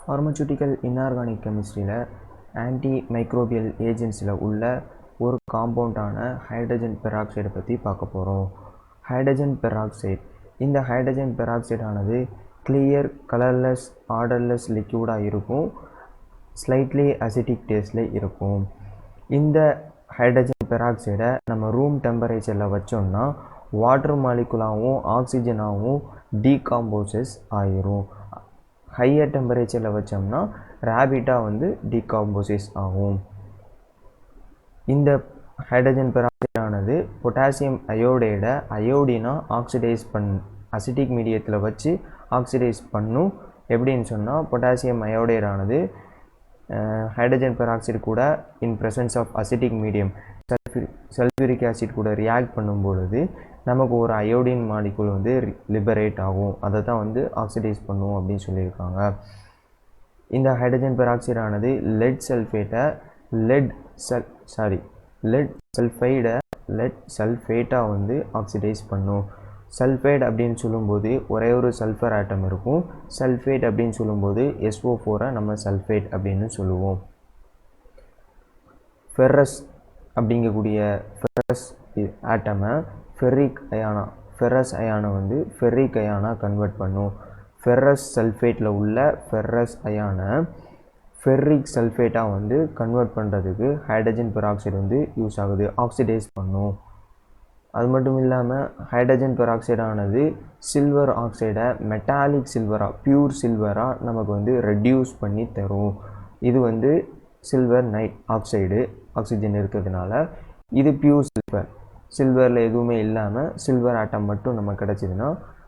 Pharmaceutical Inorganic Chemistry Anti-Microbial Agents உள்ள ஒரு காம்பவுண்டான hydrogen பெராக்சைடை பற்றி பார்க்க போகிறோம். ஹைட்ரஜன் பெராக்சைடு, இந்த ஹைட்ரஜன் பெராக்சைடு ஆனது கிளியர் கலர்லெஸ் ஆர்டர்லெஸ் லிக்யூடாக இருக்கும், ஸ்லைட்லி அசிட்டிக் டேஸ்டில் இருக்கும். இந்த ஹைட்ரஜன் பெராக்சைடை நம்ம ரூம் டெம்பரேச்சரில் வச்சோம்னா வாட்டர் மாலிகுலாகவும் ஆக்சிஜனாகவும் டீகாம்போசஸ் ஆயிரும். ஹையர் டெம்பரேச்சரில் வச்சோம்னா ரேபிட்டாக டீகாம்போசிஸ் ஆகும். இந்த ஹைட்ரஜன் பெராக்சைடு ஆனது பொட்டாசியம் அயோடைடை அயோடினா ஆக்சிடைஸ் அசிட்டிக் மீடியத்தில் வச்சு ஆக்சிடைஸ் பண்ணும். எப்படின்னு சொன்னால் பொட்டாசியம் அயோடைடு ஆனது ஹைட்ரஜன் பெராக்சைடு கூட in presence of acetic medium sulphuric acid கூட ரியாக்ட் பண்ணும் பொழுது நமக்கு ஒரு அயோடின் மாலிகுல் லிபரேட் ஆகும். அதை தான் ஆக்சிடைஸ் பண்ணும் அப்படின்னு சொல்லியிருக்காங்க. இந்த ஹைட்ரஜன் பெராக்சைடு ஆனது லெட் சல்ஃபேட்டாக ஆக்சிடைஸ் பண்ணும். சல்ஃபைடு அப்படின்னு சொல்லும்போது ஒரே ஒரு சல்ஃபர் ஆட்டம் இருக்கும். சல்ஃபேட் அப்படின்னு சொல்லும்போது SO4 நம்ம சல்ஃபேட் அப்படின்னு சொல்லுவோம். ஃபெரஸ் அப்படிங்கக்கூடிய ஃபெரஸ் ஆட்டமை ஃபெர்ரிக் அயானை ஃபெர்ரிக் அயானாக கன்வெர்ட் பண்ணும். ஃபெரஸ் சல்ஃபேட்டில் உள்ள ஃபெரஸ் அயானை ஃபெர்ரிக் சல்ஃபேட்டாக கன்வெர்ட் பண்ணுறதுக்கு ஹைட்ரஜன் பெராக்சைடு யூஸ் ஆகுது, ஆக்சிடைஸ் பண்ணும். அது மட்டும் இல்லாமல் ஹைட்ரஜன் பெராக்சைடு ஆனது சில்வர் ஆக்சைடை மெட்டாலிக் சில்வராக பியூர் சில்வராக நமக்கு ரெடியூஸ் பண்ணி தரும். இது சில்வர் நைட் ஆக்சைடு, ஆக்சிஜன் இருக்கிறதுனால இது பியூர் சில்வரில் எதுவுமே இல்லாமல் சில்வர் ஆட்டம் மட்டும் நமக்கு கிடச்சிதுன்னா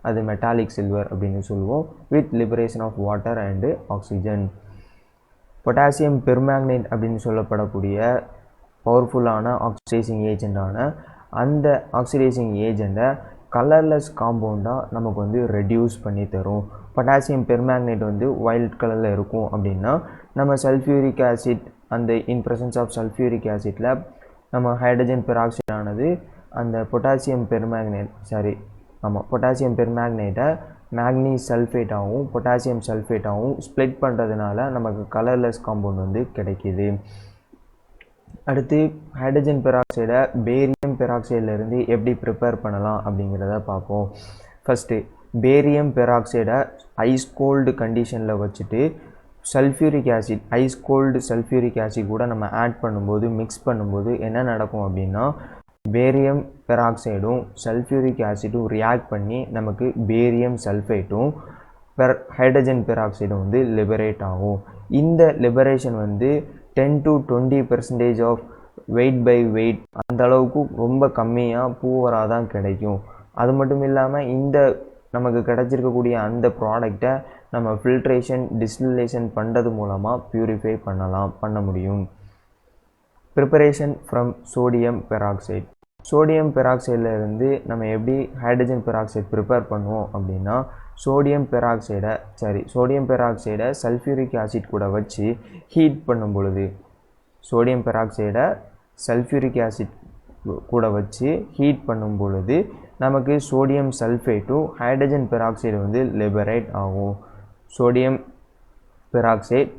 அது மெட்டாலிக் சில்வர் அப்படின்னு சொல்லுவோம், with liberation of water and oxygen. Potassium permanganate அப்படின்னு சொல்லப்படக்கூடிய பவர்ஃபுல்லான ஆக்சிடைசிங் ஏஜெண்டான அந்த ஆக்சிடைசிங் ஏஜெண்டை கலர்லெஸ் காம்பவுண்டாக நமக்கு ரெடியூஸ் பண்ணி தரும். பொட்டாசியம் பெர்மேங்கனேட் ஒயிட் கலரில் இருக்கும் அப்படின்னா நம்ம சல்ஃபியூரிக் ஆசிட் அந்த இன் ப்ரெசன்ஸ் ஆஃப் சல்ஃபியூரிக் ஆசிட்டில் நம்ம ஹைட்ரஜன் பெராக்சைடு ஆனது அந்த பொட்டாசியம் பெர்மேங்கனேட்டை மேக்னீஸ் சல்ஃபேட்டாகவும் பொட்டாசியம் சல்ஃபேட்டாகவும் ஸ்ப்ளிட் பண்ணுறதுனால நமக்கு கலர்லெஸ் காம்பவுண்ட் கிடைக்கிது. அடுத்து ஹைட்ரஜன் பெராக்சைடை பேரியம் பெராக்சைட்லேருந்து எப்படி ப்ரிப்பேர் பண்ணலாம் அப்படிங்கிறத பார்ப்போம். ஃபஸ்ட்டு பேரியம் பெராக்சைடை ஐஸ் கோல்டு கண்டிஷனில் வச்சுட்டு sulphuric acid ice cold sulphuric acid கூட நம்ம ஆட் பண்ணும்போது மிக்ஸ் பண்ணும்போது என்ன நடக்கும் அப்படின்னா பேரியம் பெராக்சைடும் சல்ஃபியூரிக் ஆசிட்டும் ரியாக்ட் பண்ணி நமக்கு பேரியம் சல்ஃபேட்டும் ஹைட்ரஜன் பெராக்சைடும் லிபரேட் ஆகும். இந்த liberation 10 to 20% of weight by weight அந்த அளவுக்கு ரொம்ப கம்மியாக பூவராக தான் கிடைக்கும். அது மட்டும் இல்லாமல் இந்த நமக்கு கிடச்சிருக்கக்கூடிய அந்த ப்ராடக்டை நம்ம ஃபில்ட்ரேஷன் டிஸ்டிலேஷன் பண்ணுறது மூலமாக ப்யூரிஃபை பண்ண முடியும். Preparation from sodium peroxide. Sodium பெராக்சைடில் நம்ம எப்படி ஹைட்ரஜன் பெராக்சைடு ப்ரிப்பேர் பண்ணுவோம் அப்படின்னா சோடியம் பெராக்சைடை சல்ஃபியூரிக் ஆசிட் கூட வச்சு ஹீட் பண்ணும் பொழுது சோடியம் பெராக்சைடை சல்ஃபியூரிக் ஆசிட் கூட வச்சு ஹீட் பண்ணும் பொழுது நமக்கு சோடியம் சல்ஃபேட்டும் ஹைட்ரஜன் பெராக்சைடு லிபரேட் ஆகும். Sodium peroxide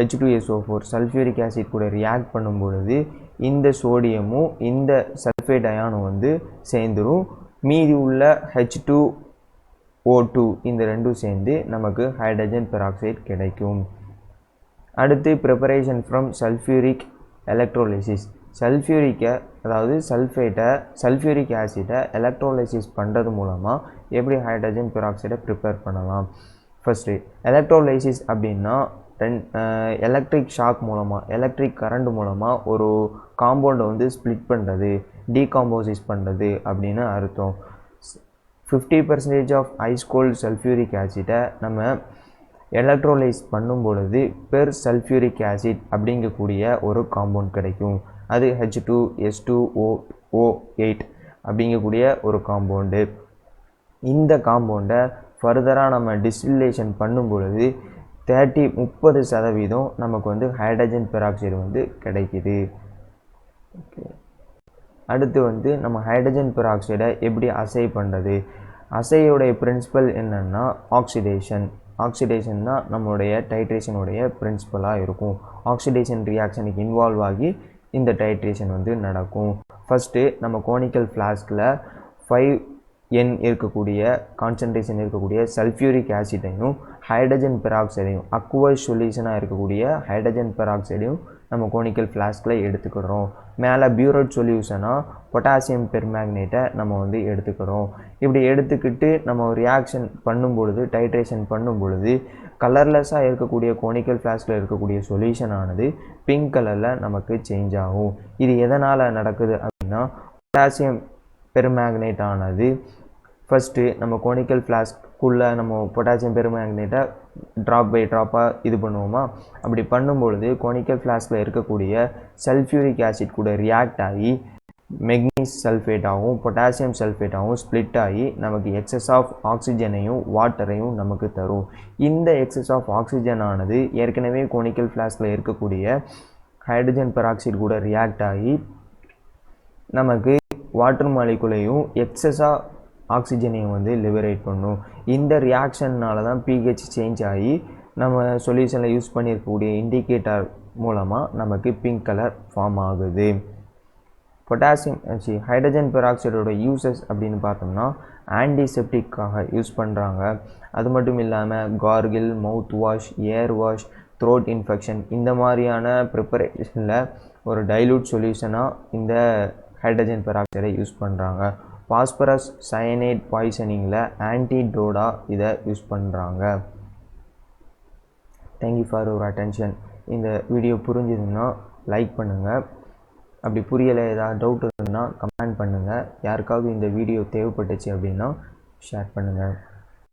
H2SO4 sulphuric acid கூட ரியாக்ட் பண்ணும் பொழுது இந்த சோடியமும் இந்த சல்ஃபேட் அயானும் சேர்ந்துடும். மீதி உள்ள H2O2 இந்த ரெண்டும் சேர்ந்து நமக்கு ஹைட்ரஜன் பெராக்சைடு கிடைக்கும். அடுத்து preparation from sulphuric electrolysis. Sulphuric ஆசிட்டை எலக்ட்ரோலைசிஸ் பண்ணுறது மூலமாக எப்படி ஹைட்ரஜன் பெராக்சைடை ப்ரிப்பேர் பண்ணலாம். ஃபஸ்ட்டு எலக்ட்ரோலைசிஸ் அப்படின்னா எலக்ட்ரிக் ஷாக் மூலமாக எலக்ட்ரிக் கரண்ட் மூலமாக ஒரு காம்பவுண்டை ஸ்ப்ளிட் பண்ணுறது டீகாம்போசிஸ் பண்ணுறது அப்படின்னு அர்த்தம். 50% ஆஃப் ஐஸ் கோல்டு சல்ஃபியூரிக் ஆசிட்டை நம்ம எலக்ட்ரோலைஸ் பண்ணும் பொழுது பெர் சல்ஃபியூரிக் ஆசிட் அப்படிங்கக்கூடிய ஒரு காம்பவுண்ட் கிடைக்கும். அது H2S2O8 அப்படிங்கக்கூடிய ஒரு காம்பவுண்டு. இந்த காம்பவுண்டை ஃபர்தராக நம்ம டிஸ்டிலேஷன் பண்ணும் பொழுது 30% நமக்கு ஹைட்ரஜன் பெராக்சைடு கிடைக்குது. ஓகே, அடுத்து நம்ம ஹைட்ரஜன் பெராக்சைடை எப்படி அசை பண்ணுறது. அசையோடைய பிரின்சிபல் என்னென்னா ஆக்சிடேஷன். ஆக்சிடேஷன் தான் நம்மளுடைய டைட்ரேஷனுடைய பிரின்சிபலாக இருக்கும். ஆக்சிடேஷன் ரியாக்ஷனுக்கு இன்வால்வ் ஆகி இந்த டைட்ரேஷன் வந்து நடக்கும். ஃபஸ்ட்டு நம்ம கோனிக்கல் ஃப்ளாஸ்கில் 5N இருக்கக்கூடிய கான்சன்ட்ரேஷன் இருக்கக்கூடிய சல்ஃபியூரிக் ஆசிடையும் ஹைட்ரஜன் பெராக்சைடையும் அக்வஸ் சொல்யூஷனாக இருக்கக்கூடிய ஹைட்ரஜன் பெராக்சைடையும் நம்ம கோனிக்கல் ஃப்ளாஸ்கில் எடுத்துக்கிறோம். மேலே பியூரட் சொல்யூஷனாக பொட்டாசியம் பெர்மேங்கனேட்டை நம்ம வந்து எடுத்துக்கிறோம். இப்படி எடுத்துக்கிட்டு நம்ம ரியாக்ஷன் பண்ணும் பொழுது டைட்ரேஷன் பண்ணும் பொழுது கலர்லெஸ்ஸாக இருக்கக்கூடிய கோனிக்கல் ஃப்ளாஸ்கில் இருக்கக்கூடிய சொல்யூஷன் ஆனது பிங்க் கலரில் நமக்கு சேஞ்ச் ஆகும். இது எதனால் நடக்குது அப்படின்னா பொட்டாசியம் பெர்மேங்கனேட் ஆனது ஃபஸ்ட்டு நம்ம கோனிக்கல் ஃப்ளாஸ்க்குள்ளே நம்ம பொட்டாசியம் பெர்மேங்கனேட்டை ட்ராப் பை ட்ராப்பாக இது பண்ணுவோமா, அப்படி பண்ணும்பொழுது கோனிக்கல் ஃப்ளாஸ்கில் இருக்கக்கூடிய சல்ஃபியூரிக் ஆசிட் கூட ரியாக்ட் ஆகி மெக்னீஸ் சல்ஃபேட்டாகவும் பொட்டாசியம் சல்ஃபேட்டாகவும் ஸ்ப்ளிட் ஆகி நமக்கு எக்ஸஸ் ஆஃப் ஆக்சிஜனையும் வாட்டரையும் நமக்கு தரும். இந்த எக்ஸஸ் ஆஃப் ஆக்சிஜன் ஆனது ஏற்கனவே கோனிக்கல் ஃப்ளாஸ்கில் இருக்கக்கூடிய ஹைட்ரஜன் பெராக்சைடு கூட ரியாக்ட் ஆகி நமக்கு வாட்டர் மாலிகுலையும் எக்ஸஸாக ஆக்சிஜனையும் வந்து லிபரேட் பண்ணும். இந்த ரியாக்ஷன்னால தான் pH சேஞ்ச் ஆகி நம்ம சொல்யூஷனில் யூஸ் பண்ணியிருக்கக்கூடிய இண்டிகேட்டர் மூலமாக நமக்கு பிங்க் கலர் ஃபார்ம் ஆகுது. ஹைட்ரஜன் பெராக்சைடோட யூசஸ் அப்படின்னு பார்த்தோம்னா ஆன்டிசெப்டிக்காக யூஸ் பண்ணுறாங்க. அது மட்டும் இல்லாமல் கார்கில், மவுத் வாஷ், ஏர் வாஷ், த்ரோட் இன்ஃபெக்ஷன் இந்த மாதிரியான ப்ரிப்பரேஷனில் ஒரு டைலூட் சொல்யூஷனாக இந்த ஹைட்ரஜன் பெராக்சைடை யூஸ் பண்ணுறாங்க. பாஸ்பரஸ் சயனைட் பாய்சனிங்கில் ஆன்டிடோடாக இதை யூஸ் பண்ணுறாங்க. Thank you for your attention. இந்த வீடியோ புரிஞ்சுதுன்னா லைக் பண்ணுங்கள். அப்படி புரியலை ஏதாவது டவுட் இருந்ததுன்னா கமெண்ட் பண்ணுங்கள். யாருக்காவது இந்த வீடியோ தேவைப்பட்டுச்சு அப்படின்னா ஷேர் பண்ணுங்கள்.